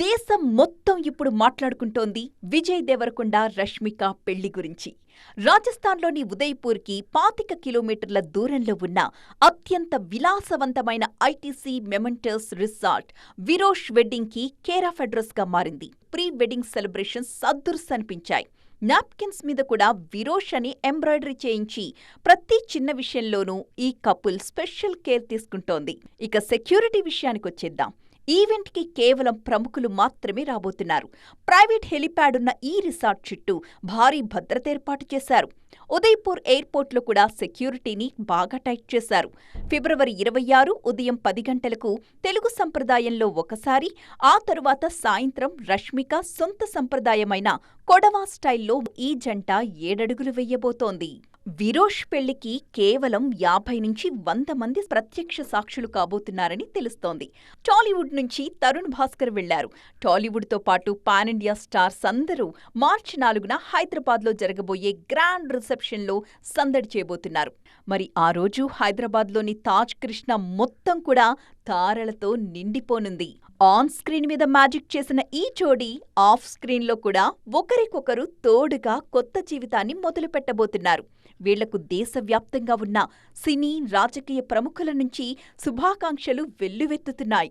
దేశం మొత్తం ఇప్పుడు మాట్లాడుకుంటోంది విజయ్ దేవరకొండ రష్మిక పెళ్లి గురించి. రాజస్థాన్లోని ఉదయ్పూర్కి 25 కిలోమీటర్ల దూరంలో ఉన్న అత్యంత విలాసవంతమైన ఐటీసీ మెమెంటస్ రిసార్ట్ విరోష్ వెడ్డింగ్కి కేర్ ఆఫ్ అడ్రస్గా మారింది. ప్రీ వెడ్డింగ్ సెలబ్రేషన్స్ అద్దుర్సనిపించాయి. నాప్కిన్స్ మీద కూడా విరోష్ అని ఎంబ్రాయిడరీ చేయించి ప్రతి చిన్న విషయంలోనూ ఈ కపుల్ స్పెషల్ కేర్ తీసుకుంటోంది. ఇక సెక్యూరిటీ విషయానికొచ్చేద్దాం. ఈవెంట్కి కేవలం ప్రముఖులు మాత్రమే రాబోతున్నారు. ప్రైవేట్ హెలిప్యాడ్ ఉన్న ఈ రిసార్ట్ చుట్టూ భారీ భద్రత ఏర్పాటు చేశారు. ఉదయ్పూర్ ఎయిర్పోర్ట్లో కూడా సెక్యూరిటీని బాగా టైట్ చేశారు. ఫిబ్రవరి 26 ఉదయం 10 గంటలకు తెలుగు సంప్రదాయంలో ఒకసారి, ఆ తరువాత సాయంత్రం రష్మిక సొంత సంప్రదాయమైన కొడవా స్టైల్లో ఈ జంట 7 అడుగులు వెయ్యబోతోంది. విరోష్ పెళ్లికి కేవలం 50 నుంచి 100 మంది ప్రత్యక్ష సాక్షులు కాబోతున్నారని తెలుస్తోంది. టాలీవుడ్ నుంచి తరుణ్ భాస్కర్ వెళ్లారు. టాలీవుడ్తో పాటు పాన్ ఇండియా స్టార్స్ అందరూ మార్చి 4న హైదరాబాద్లో జరగబోయే గ్రాండ్ రిసెప్షన్లో సందడి చేయబోతున్నారు. మరి ఆ రోజు హైదరాబాద్లోని తాజ్ కృష్ణ మొత్తం కూడా తారలతో నిండిపోనుంది. ఆన్ స్క్రీన్ మీద మ్యాజిక్ చేసిన ఈ జోడీ ఆఫ్ స్క్రీన్లో కూడా ఒకరికొకరు తోడుగా కొత్త జీవితాన్ని మొదలుపెట్టబోతున్నారు. వీళ్లకు దేశవ్యాప్తంగా ఉన్న సినీ, రాజకీయ ప్రముఖుల నుంచి శుభాకాంక్షలు వెల్లువెత్తుతున్నాయి.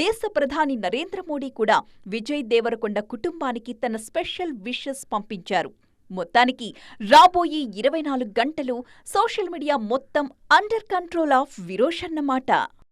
దేశ ప్రధాని నరేంద్ర మోడీ కూడా విజయ్ దేవరకొండ కుటుంబానికి తన స్పెషల్ విషెస్ పంపించారు. మొత్తానికి రాబోయే 24 గంటలు సోషల్ మీడియా మొత్తం అండర్ కంట్రోల్ ఆఫ్ విరోష్ అన్నమాట.